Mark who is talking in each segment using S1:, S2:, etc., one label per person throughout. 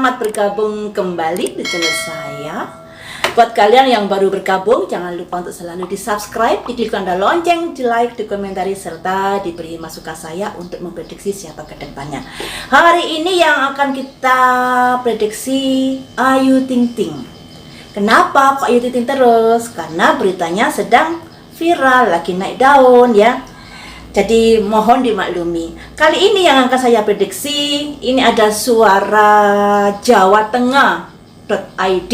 S1: selamat bergabung kembali di channel saya. Buat kalian yang baru bergabung, jangan lupa untuk selalu di subscribe, diklik tanda lonceng, di like, di komentari, serta diberi masukan saya untuk memprediksi siapa ke depannya. Hari ini yang akan kita prediksi Ayu Ting Ting. Kenapa kok Ayu Ting Ting terus? Karena beritanya sedang viral, lagi naik daun ya. Jadi mohon dimaklumi. Kali ini yang akan saya prediksi, ini ada suara Jawa Tengah.id.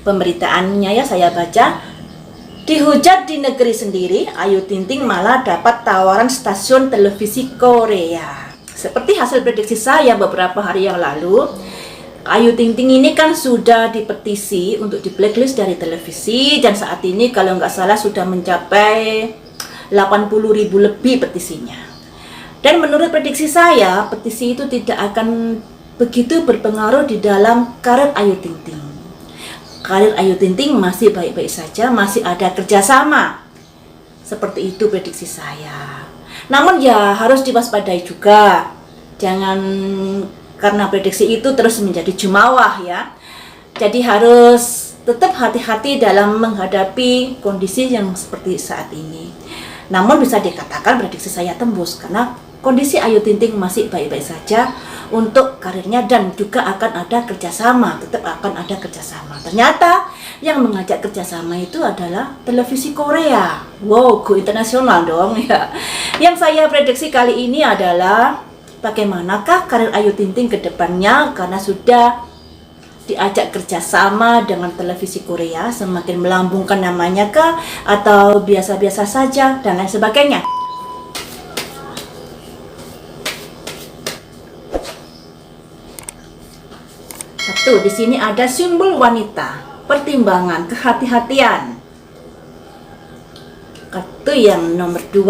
S1: Pemberitaannya ya saya baca. Dihujat di negeri sendiri, Ayu Ting Ting malah dapat tawaran stasiun televisi Korea. Seperti hasil prediksi saya beberapa hari yang lalu, Ayu Ting Ting ini kan sudah dipetisi untuk di blacklist dari televisi, dan saat ini kalau nggak salah sudah mencapai 80.000 lebih petisinya. Dan menurut prediksi saya, petisi itu tidak akan begitu berpengaruh di dalam karir Ayu Ting Ting. Karir Ayu Ting Ting masih baik-baik saja, masih ada kerjasama. Seperti itu prediksi saya. Namun ya harus diwaspadai juga. Jangan karena prediksi itu terus menjadi jumawa ya. Jadi harus tetap hati-hati dalam menghadapi kondisi yang seperti saat ini. Namun bisa dikatakan prediksi saya tembus karena kondisi Ayu Ting Ting masih baik-baik saja untuk karirnya, dan juga akan ada kerjasama, tetap akan ada kerjasama. Ternyata yang mengajak kerjasama itu adalah televisi Korea. Wow, go internasional dong ya. Yang saya prediksi kali ini adalah bagaimanakah karir Ayu Ting Ting ke depannya, karena sudah diajak kerjasama dengan televisi Korea, semakin melambungkan namanya kah, atau biasa-biasa saja, dan lain sebagainya. Satu, di sini ada simbol wanita, pertimbangan, kehati-hatian. Kartu yang nomor 2,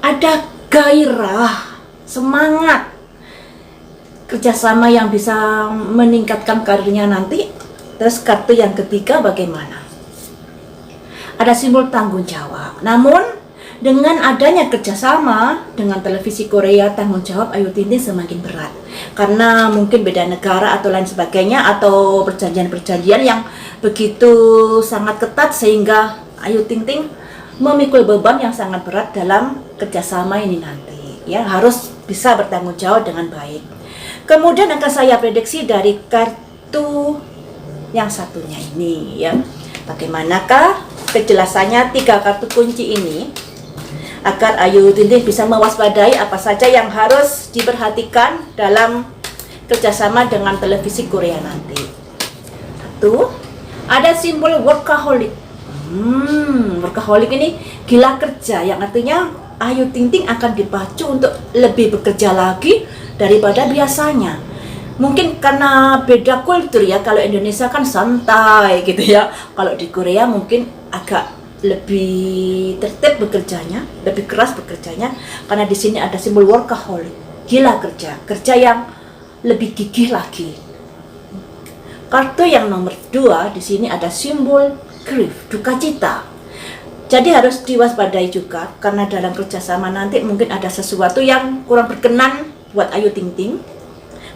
S1: ada gairah, semangat, kerjasama yang bisa meningkatkan karirnya nanti. Terus kartu yang ketiga bagaimana? Ada simbol tanggung jawab. Namun dengan adanya kerjasama dengan televisi Korea, tanggung jawab Ayu Ting Ting semakin berat. Karena mungkin beda negara atau lain sebagainya, atau perjanjian-perjanjian yang begitu sangat ketat sehingga Ayu Ting Ting memikul beban yang sangat berat dalam kerjasama ini nanti. Ya, harus bisa bertanggung jawab dengan baik. Kemudian akan saya prediksi dari kartu yang satunya ini ya. Bagaimanakah kejelasannya 3 kartu kunci ini agar Ayu Ting Ting bisa mewaspadai apa saja yang harus diperhatikan dalam kerjasama dengan televisi Korea nanti. Satu, ada simbol workaholic. Workaholic ini gila kerja, yang artinya Ayu Ting Ting akan dipacu untuk lebih bekerja lagi daripada biasanya. Mungkin karena beda kultur ya, kalau Indonesia kan santai gitu ya. Kalau di Korea mungkin agak lebih tertib bekerjanya, lebih keras bekerjanya, karena di sini ada simbol workaholic, gila kerja, kerja yang lebih gigih lagi. Kartu yang nomor 2 di sini ada simbol grief, duka cita. Jadi harus diwaspadai juga, karena dalam kerjasama nanti mungkin ada sesuatu yang kurang berkenan buat Ayu Ting Ting,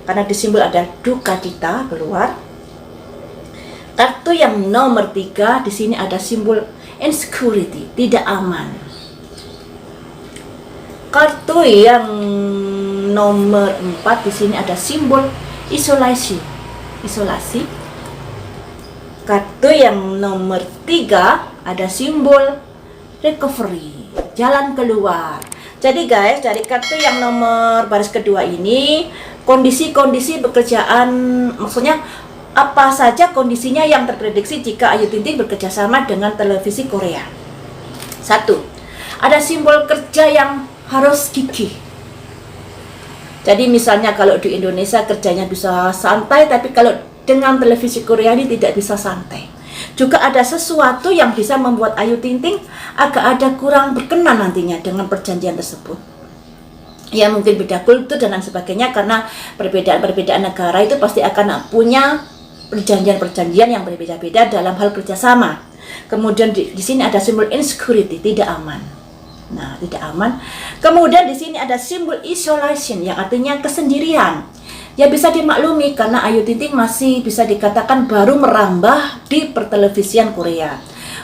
S1: karena di simbol ada duka cita keluar. Kartu yang nomor 3 di sini ada simbol insecurity, tidak aman. Kartu yang nomor 4 di sini ada simbol isolasi. Kartu yang nomor 3 ada simbol recovery, jalan keluar. Jadi guys, dari kartu yang nomor baris kedua ini, kondisi-kondisi pekerjaan, maksudnya apa saja kondisinya yang terprediksi jika Ayu Ting Ting bekerjasama dengan televisi Korea. 1, ada simbol kerja yang harus gigih. Jadi misalnya kalau di Indonesia kerjanya bisa santai, tapi kalau dengan televisi Korea ini tidak bisa santai. Juga ada sesuatu yang bisa membuat Ayu Ting Ting agak ada kurang berkenan nantinya dengan perjanjian tersebut. Ya mungkin beda kultur dan lain sebagainya, karena perbedaan-perbedaan negara itu pasti akan punya perjanjian-perjanjian yang berbeda-beda dalam hal kerjasama. Kemudian di sini ada simbol insecurity, tidak aman. Nah, tidak aman. Kemudian di sini ada simbol isolation yang artinya kesendirian. Ya bisa dimaklumi karena Ayu Ting Ting masih bisa dikatakan baru merambah di pertelevisian Korea.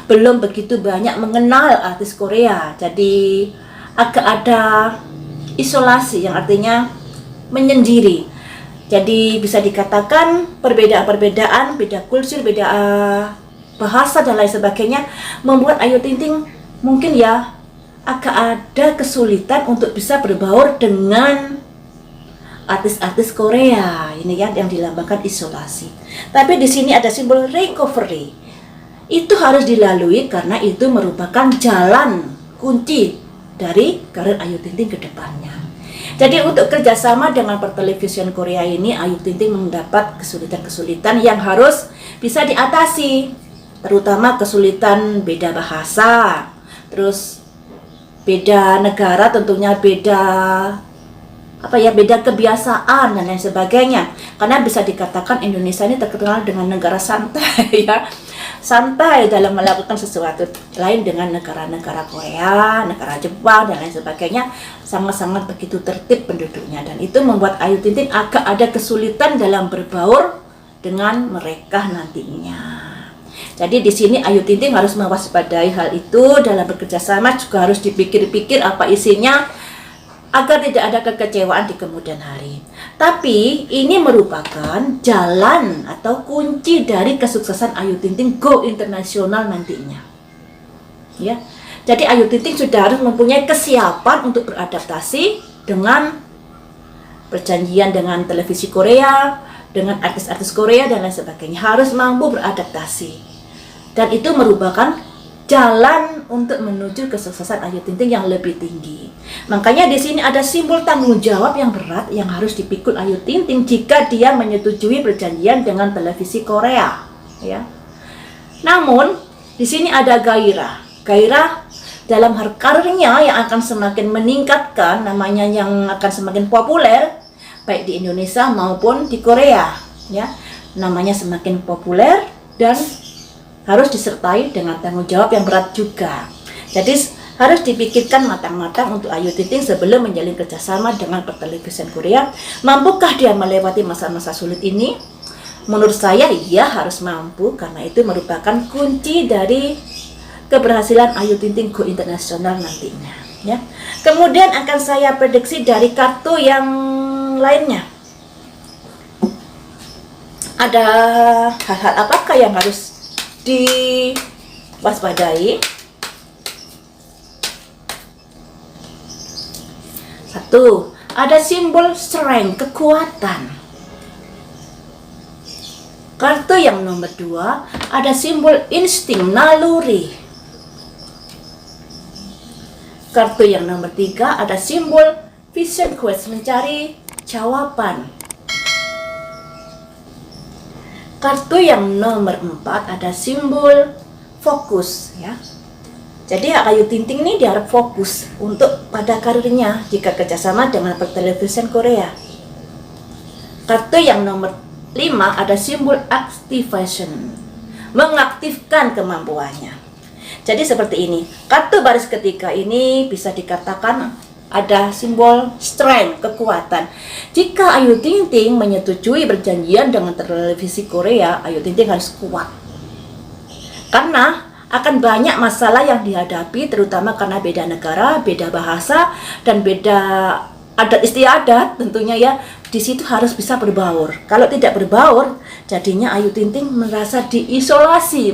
S1: Belum begitu banyak mengenal artis Korea. Jadi agak ada isolasi yang artinya menyendiri. Jadi bisa dikatakan perbedaan-perbedaan, beda kultur, beda bahasa dan lain sebagainya membuat Ayu Ting Ting mungkin ya agak ada kesulitan untuk bisa berbaur dengan artis-artis Korea ini ya, yang dilambangkan isolasi. Tapi di sini ada simbol recovery. Itu harus dilalui karena itu merupakan jalan kunci dari karir Ayu Ting Ting ke depannya. Jadi untuk kerjasama dengan pertelevisian Korea ini, Ayu Ting Ting mendapat kesulitan-kesulitan yang harus bisa diatasi, terutama kesulitan beda bahasa, terus beda negara, tentunya beda beda kebiasaan dan lain sebagainya. Karena bisa dikatakan Indonesia ini terkenal dengan negara santai ya. Santai dalam melakukan sesuatu, lain dengan negara-negara Korea, negara Jepang dan lain sebagainya, sangat-sangat begitu tertib penduduknya, dan itu membuat Ayu Ting Ting agak ada kesulitan dalam berbaur dengan mereka nantinya. Jadi di sini Ayu Ting Ting harus mewaspadai hal itu, dalam bekerja sama juga harus dipikir-pikir apa isinya agar tidak ada kekecewaan di kemudian hari. Tapi ini merupakan jalan atau kunci dari kesuksesan Ayu Ting Ting go internasional nantinya. Ya. Jadi Ayu Ting Ting sudah harus mempunyai kesiapan untuk beradaptasi dengan perjanjian dengan televisi Korea, dengan artis-artis Korea dan lain sebagainya. Harus mampu beradaptasi. Dan itu merupakan jalan untuk menuju kesuksesan Ayu Ting Ting yang lebih tinggi. Makanya di sini ada simbol tanggung jawab yang berat yang harus dipikul Ayu Ting Ting jika dia menyetujui perjanjian dengan televisi Korea, ya. Namun di sini ada gairah. Gairah dalam hal karirnya yang akan semakin meningkatkan, namanya yang akan semakin populer baik di Indonesia maupun di Korea, ya. Namanya semakin populer dan harus disertai dengan tanggung jawab yang berat juga. Jadi harus dipikirkan matang-matang untuk Ayu Ting Ting sebelum menjalin kerjasama dengan pertelevisian Korea. Mampukah dia melewati masa-masa sulit ini? Menurut saya ia harus mampu, karena itu merupakan kunci dari keberhasilan Ayu Ting Ting go internasional nantinya. Ya. Kemudian akan saya prediksi dari kartu yang lainnya. Ada hal-hal apakah yang harus diwaspadai? Satu, ada simbol strength, kekuatan. Kartu yang nomor 2, ada simbol insting, naluri. Kartu yang nomor 3, ada simbol vision quest, mencari jawaban. Kartu yang nomor 4 ada simbol fokus, ya. Jadi Ayu Ting Ting ini diharap fokus untuk pada karirnya jika kerjasama dengan pertelevisian Korea. Kartu yang nomor 5 ada simbol activation, mengaktifkan kemampuannya. Jadi seperti ini. Kartu baris ketiga ini bisa dikatakan ada simbol strength, kekuatan. Jika Ayu Ting Ting menyetujui perjanjian dengan televisi Korea, Ayu Ting Ting harus kuat. Karena akan banyak masalah yang dihadapi, terutama karena beda negara, beda bahasa, dan beda adat istiadat tentunya ya. Di situ harus bisa berbaur. Kalau tidak berbaur, jadinya Ayu Ting Ting merasa diisolasi,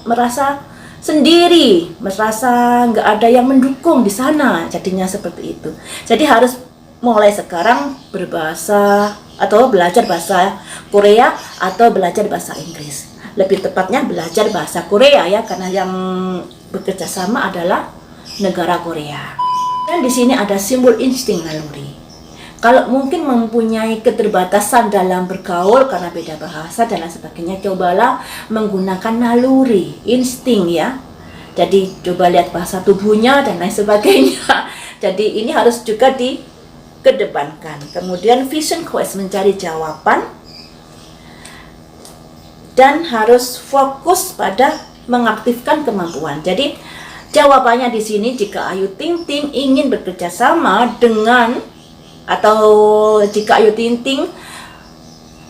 S1: merasa sendiri, merasa nggak ada yang mendukung di sana, jadinya seperti itu. Jadi harus mulai sekarang berbahasa atau belajar bahasa Korea atau belajar bahasa Inggris. Lebih tepatnya belajar bahasa Korea ya, karena yang bekerja sama adalah negara Korea. Dan di sini ada simbol insting, naluri. Kalau mungkin mempunyai keterbatasan dalam bergaul karena beda bahasa dan lain sebagainya, cobalah menggunakan naluri, insting ya. Jadi coba lihat bahasa tubuhnya dan lain sebagainya. Jadi ini harus juga dikedepankan. Kemudian vision quest, mencari jawaban, dan harus fokus pada mengaktifkan kemampuan. Jadi jawabannya di sini, jika Ayu Ting Ting ingin bekerja sama dengan, atau jika Ayu Ting Ting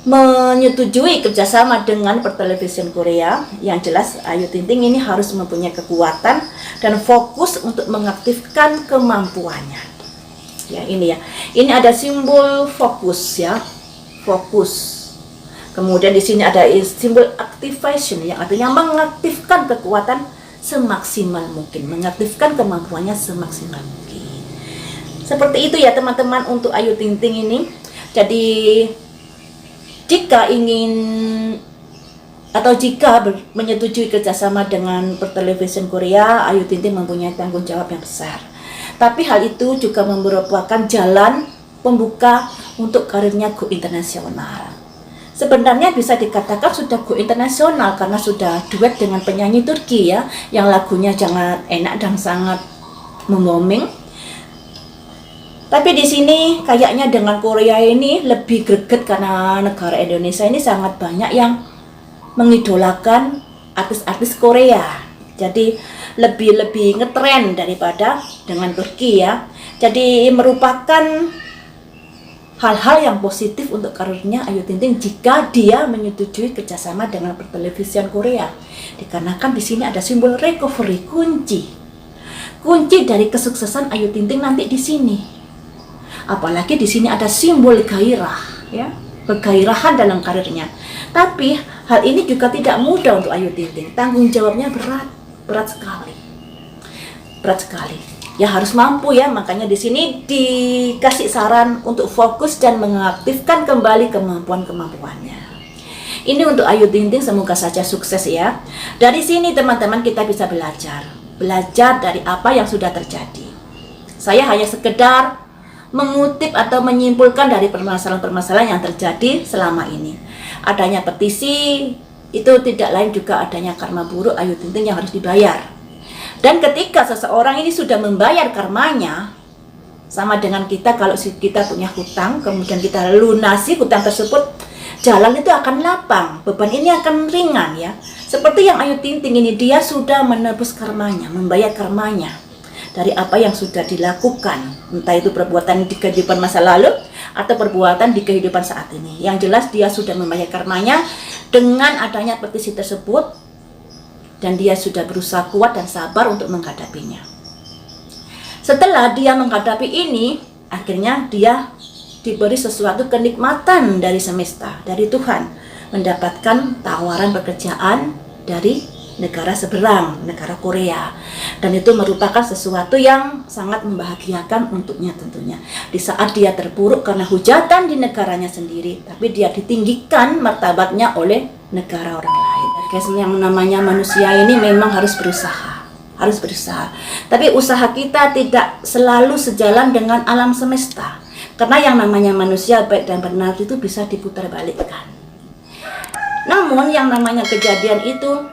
S1: menyetujui kerjasama dengan pertelevisian Korea. Yang jelas Ayu Ting Ting ini harus mempunyai kekuatan dan fokus untuk mengaktifkan kemampuannya. Ya, ini ya. Ini ada simbol fokus ya. Fokus. Kemudian di sini ada simbol activation yang artinya mengaktifkan kekuatan semaksimal mungkin, mengaktifkan kemampuannya semaksimal mungkin. Seperti itu ya teman-teman untuk Ayu Ting Ting ini. Jadi jika ingin atau jika menyetujui kerjasama dengan pertelevisian Korea, Ayu Ting Ting mempunyai tanggung jawab yang besar. Tapi hal itu juga merupakan jalan pembuka untuk karirnya go internasional. Sebenarnya bisa dikatakan sudah go internasional karena sudah duet dengan penyanyi Turki ya, yang lagunya sangat enak dan sangat membooming. Tapi di sini kayaknya dengan Korea ini lebih greget karena negara Indonesia ini sangat banyak yang mengidolakan artis-artis Korea. Jadi lebih ngetren daripada dengan Turki ya. Jadi merupakan hal-hal yang positif untuk karirnya Ayu Ting Ting jika dia menyetujui kerjasama dengan pertelevisian Korea. Dikarenakan di sini ada simbol recovery, kunci dari kesuksesan Ayu Ting Ting nanti di sini. Apalagi di sini ada simbol gairah, ya, kegairahan dalam karirnya. Tapi hal ini juga tidak mudah untuk Ayu Ting Ting. Tanggung jawabnya berat sekali. Ya harus mampu ya. Makanya di sini dikasih saran untuk fokus dan mengaktifkan kembali kemampuannya. Ini untuk Ayu Ting Ting, semoga saja sukses ya. Dari sini teman-teman kita bisa belajar dari apa yang sudah terjadi. Saya hanya sekedar mengutip atau menyimpulkan dari permasalahan-permasalahan yang terjadi selama ini. Adanya petisi itu tidak lain juga adanya karma buruk Ayu Ting Ting yang harus dibayar. Dan ketika seseorang ini sudah membayar karmanya, sama dengan kita kalau kita punya hutang, kemudian kita lunasi hutang tersebut, jalan itu akan lapang, beban ini akan ringan ya. Seperti yang Ayu Ting Ting ini, dia sudah menebus karmanya, membayar karmanya dari apa yang sudah dilakukan, entah itu perbuatan di kehidupan masa lalu atau perbuatan di kehidupan saat ini. Yang jelas dia sudah membayar karmanya dengan adanya petisi tersebut, dan dia sudah berusaha kuat dan sabar untuk menghadapinya. Setelah dia menghadapi ini, akhirnya dia diberi sesuatu kenikmatan dari semesta, dari Tuhan, mendapatkan tawaran pekerjaan dari negara seberang, negara Korea. Dan itu merupakan sesuatu yang sangat membahagiakan untuknya tentunya. Di saat dia terpuruk karena hujatan di negaranya sendiri, tapi dia ditinggikan martabatnya oleh negara orang lain. Guys, yang namanya manusia ini memang harus berusaha. Tapi usaha kita tidak selalu sejalan dengan alam semesta. Karena yang namanya manusia baik dan benar itu bisa diputarbalikkan. Namun yang namanya kejadian itu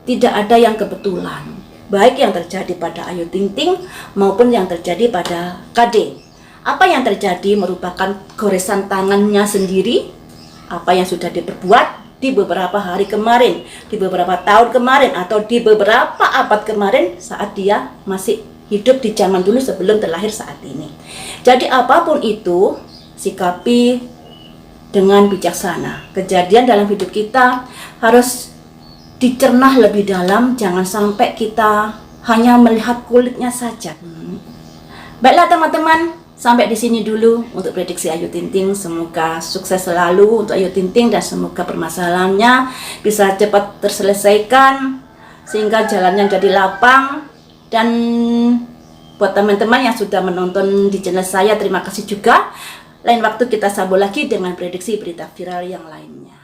S1: tidak ada yang kebetulan, baik yang terjadi pada Ayu Ting Ting maupun yang terjadi pada KD. Apa yang terjadi merupakan goresan tangannya sendiri, apa yang sudah diperbuat di beberapa hari kemarin, di beberapa tahun kemarin, atau di beberapa abad kemarin saat dia masih hidup di zaman dulu sebelum terlahir saat ini. Jadi apapun itu, sikapi dengan bijaksana. Kejadian dalam hidup kita harus dicerna lebih dalam, jangan sampai kita hanya melihat kulitnya saja. Baiklah teman-teman, sampai di sini dulu untuk prediksi Ayu Ting Ting. Semoga sukses selalu untuk Ayu Ting Ting dan semoga permasalahannya bisa cepat terselesaikan sehingga jalannya jadi lapang. Dan buat teman-teman yang sudah menonton di channel saya, terima kasih juga. Lain waktu kita sambung lagi dengan prediksi berita viral yang lainnya.